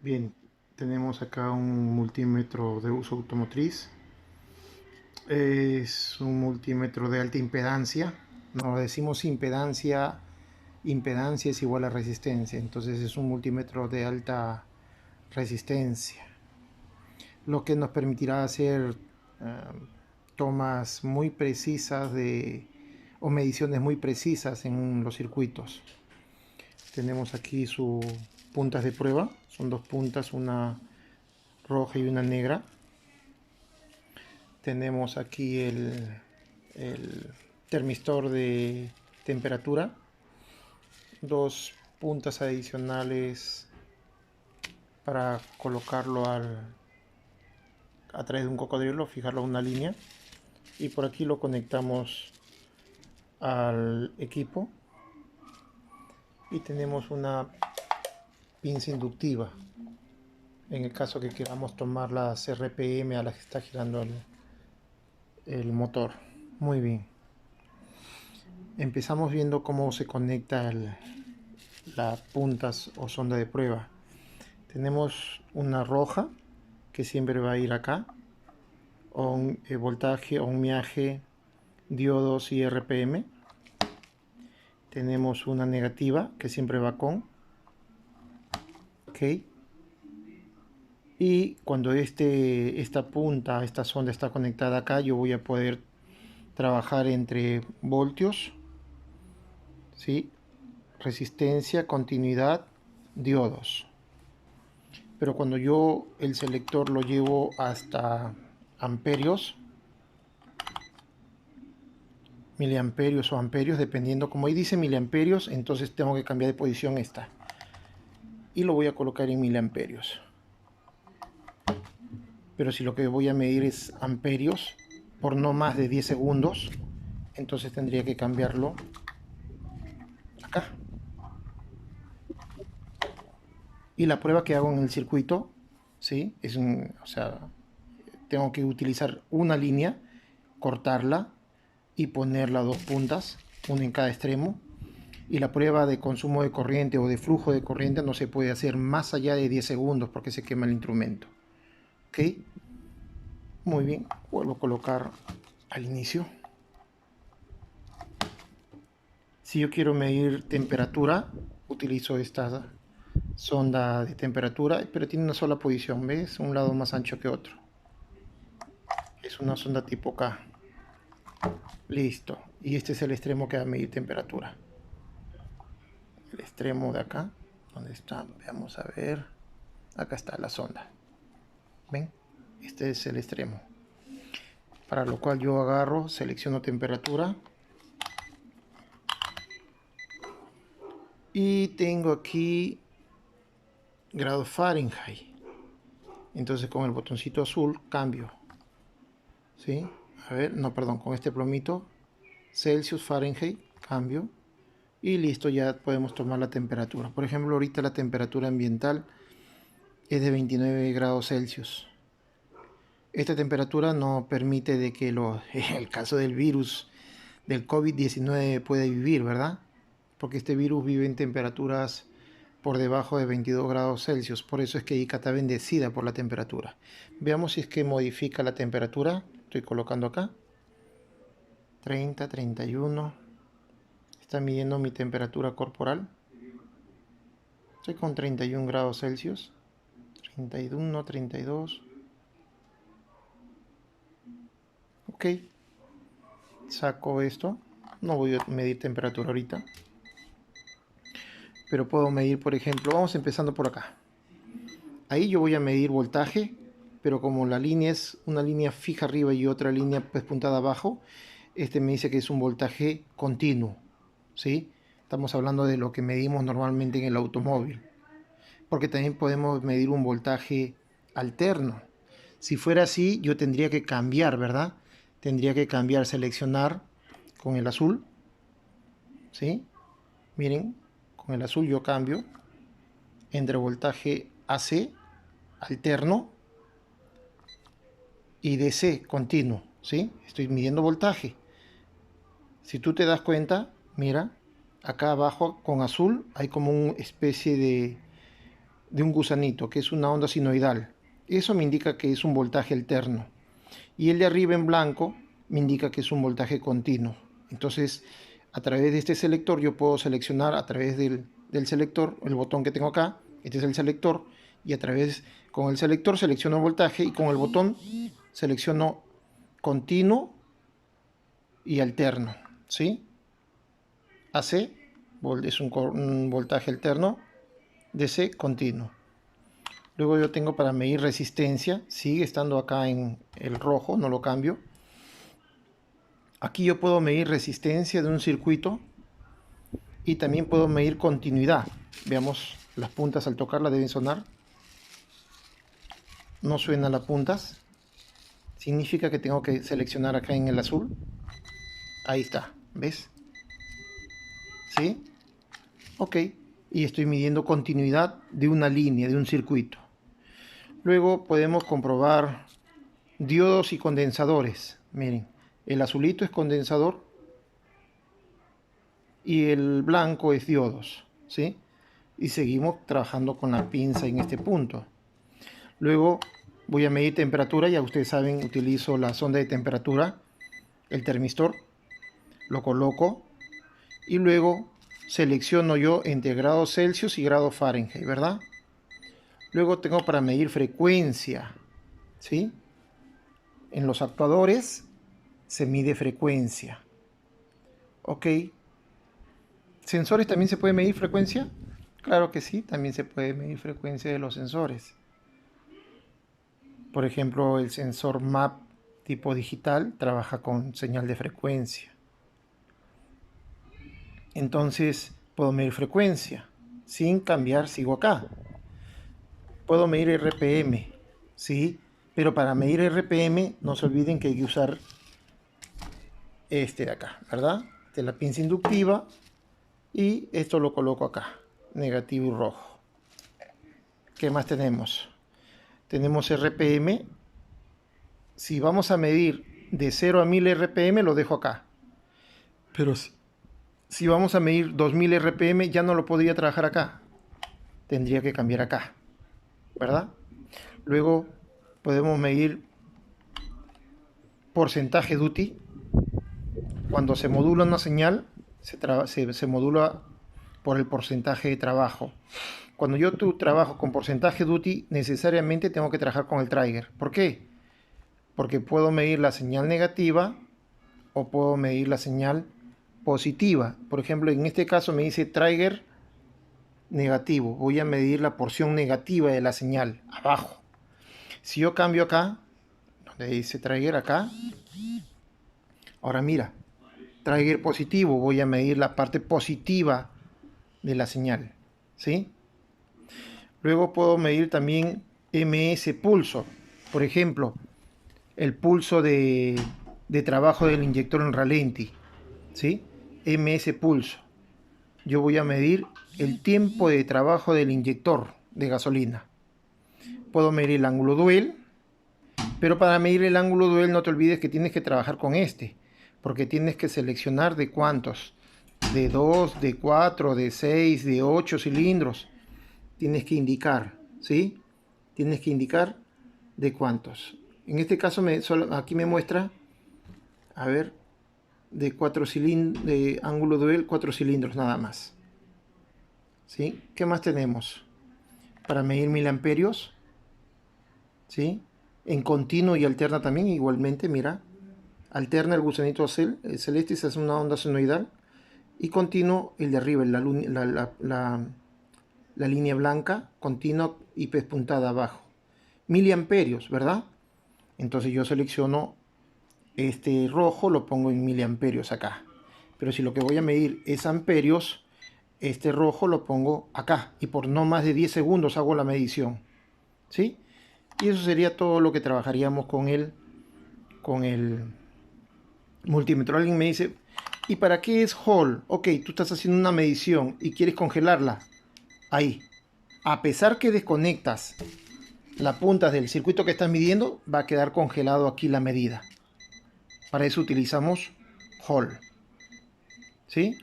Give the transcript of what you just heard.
Bien, tenemos acá un multímetro de uso automotriz. Es un multímetro de alta impedancia. No decimos impedancia, impedancia es igual a resistencia. Entonces es un multímetro de alta resistencia, lo que nos permitirá hacer tomas muy precisas o mediciones muy precisas en los circuitos. Tenemos aquí sus puntas de prueba. Son dos puntas, una roja y una negra. Tenemos aquí el termistor de temperatura, dos puntas adicionales para colocarlo a través de un cocodrilo, fijarlo a una línea, y por aquí lo conectamos al equipo y tenemos una pinza inductiva en el caso que queramos tomar las RPM a las que está girando el motor. Muy bien, empezamos viendo cómo se conecta las puntas o sonda de prueba. Tenemos una roja que siempre va a ir acá, un voltaje, ohmiaje, diodos y RPM. Tenemos una negativa que siempre va con, ok, y cuando esta punta, esta sonda está conectada acá, yo voy a poder trabajar entre voltios, ¿sí? Resistencia, continuidad, diodos. Pero cuando yo el selector lo llevo hasta amperios, miliamperios o amperios, dependiendo, como ahí dice miliamperios, entonces tengo que cambiar de posición esta y lo voy a colocar en miliamperios. Pero si lo que voy a medir es amperios por no más de 10 segundos, entonces tendría que cambiarlo acá. Y la prueba que hago en el circuito, ¿sí? O sea, tengo que utilizar una línea, cortarla y ponerla a dos puntas, una en cada extremo. Y la prueba de consumo de corriente o de flujo de corriente no se puede hacer más allá de 10 segundos porque se quema el instrumento. ¿Ok? Muy bien, vuelvo a colocar al inicio. Si yo quiero medir temperatura, utilizo esta sonda de temperatura, pero tiene una sola posición, ¿ves? Un lado más ancho que otro. Es una sonda tipo K. Listo. Y este es el extremo que va a medir temperatura. El extremo de acá. ¿Dónde está? Veamos a ver. Acá está la sonda. ¿Ven? Este es el extremo. Para lo cual yo agarro, selecciono temperatura. Y tengo aquí grados Fahrenheit. Entonces con el botoncito azul cambio. ¿Sí? A ver, no, perdón, con este plomito. Celsius, Fahrenheit, cambio. Y listo, ya podemos tomar la temperatura. Por ejemplo, ahorita la temperatura ambiental es de 29 grados Celsius. Esta temperatura no permite de que el caso del virus del COVID-19 pueda vivir, ¿verdad? Porque este virus vive en temperaturas por debajo de 22 grados Celsius. Por eso es que Ica está bendecida por la temperatura. Veamos si es que modifica la temperatura. Estoy colocando acá. 30, 31. Está midiendo mi temperatura corporal. Estoy con 31 grados Celsius. 31, 32. Ok. Saco esto. No voy a medir temperatura ahorita. Pero puedo medir, por ejemplo, vamos empezando por acá. Ahí yo voy a medir voltaje, pero como la línea es una línea fija arriba y otra línea pues puntada abajo, este me dice que es un voltaje continuo, ¿sí? Estamos hablando de lo que medimos normalmente en el automóvil, porque también podemos medir un voltaje alterno. Si fuera así, yo tendría que cambiar, ¿verdad? Tendría que cambiar, seleccionar con el azul, ¿sí? Miren, con el azul yo cambio entre voltaje AC alterno y DC continuo, ¿sí? Estoy midiendo voltaje. Si tú te das cuenta, mira, acá abajo con azul hay como una especie de un gusanito, que es una onda sinoidal. Eso me indica que es un voltaje alterno. Y el de arriba en blanco me indica que es un voltaje continuo. Entonces, a través de este selector yo puedo seleccionar a través del selector, el botón que tengo acá, este es el selector, y con el selector selecciono voltaje y con el botón selecciono continuo y alterno, ¿sí? AC es un voltaje alterno, DC continuo. Luego yo tengo para medir resistencia, sigue estando acá en el rojo, no lo cambio. Aquí yo puedo medir resistencia de un circuito y también puedo medir continuidad. Veamos, las puntas al tocarla deben sonar. No suenan las puntas. Significa que tengo que seleccionar acá en el azul. Ahí está, ¿ves? ¿Sí? Ok. Y estoy midiendo continuidad de una línea, de un circuito. Luego podemos comprobar diodos y condensadores. Miren, el azulito es condensador y el blanco es diodos, ¿sí? Y seguimos trabajando con la pinza en este punto. Luego voy a medir temperatura, ya ustedes saben, utilizo la sonda de temperatura, el termistor, lo coloco y luego selecciono yo entre grados Celsius y grados Fahrenheit, ¿verdad? Luego tengo para medir frecuencia, ¿sí? En los actuadores se mide frecuencia. Ok. ¿Sensores también se puede medir frecuencia? Claro que sí, también se puede medir frecuencia de los sensores. Por ejemplo, el sensor MAP tipo digital trabaja con señal de frecuencia. Entonces puedo medir frecuencia sin cambiar, sigo acá. Puedo medir RPM, ¿sí? Pero para medir RPM no se olviden que hay que usar este de acá, ¿verdad? De la pinza inductiva y esto lo coloco acá, negativo y rojo. ¿Qué más tenemos? Tenemos RPM. Si vamos a medir de 0 a 1000 RPM lo dejo acá. Pero si vamos a medir 2000 RPM ya no lo podría trabajar acá. Tendría que cambiar acá, ¿verdad? Luego podemos medir porcentaje duty. Cuando se modula una señal, se modula por el porcentaje de trabajo. Cuando yo trabajo con porcentaje duty, necesariamente tengo que trabajar con el trigger. ¿Por qué? Porque puedo medir la señal negativa o puedo medir la señal positiva. Por ejemplo, en este caso me dice trigger negativo. Voy a medir la porción negativa de la señal, abajo. Si yo cambio acá, donde dice trigger acá, ahora mira, trigger positivo, voy a medir la parte positiva de la señal, ¿sí? Luego puedo medir también ms pulso, por ejemplo, el pulso de trabajo del inyector en ralenti, ¿sí? ms pulso. Yo voy a medir el tiempo de trabajo del inyector de gasolina. Puedo medir el ángulo duel, pero para medir el ángulo duel no te olvides que tienes que trabajar con este, porque tienes que seleccionar de cuántos, de 2, de 4, de 6, de 8 cilindros. Tienes que indicar, ¿sí? Tienes que indicar de cuántos. En este caso aquí me muestra, a ver, de 4 cilindros, de ángulo duel, 4 cilindros nada más. ¿Sí? ¿Qué más tenemos? Para medir miliamperios, ¿sí? En continuo y alterna también, igualmente, mira. Alterna el gusanito celeste, esa es una onda senoidal. Y continuo el de arriba, la línea blanca, continua y pespuntada abajo. Miliamperios, ¿verdad? Entonces yo selecciono este rojo, lo pongo en miliamperios acá. Pero si lo que voy a medir es amperios, este rojo lo pongo acá. Y por no más de 10 segundos hago la medición, ¿sí? Y eso sería todo lo que trabajaríamos con el multímetro. Alguien me dice, ¿y para qué es Hall? Ok, tú estás haciendo una medición y quieres congelarla. Ahí. A pesar que desconectas la punta del circuito que estás midiendo, va a quedar congelado aquí la medida. Para eso utilizamos Hall, ¿sí?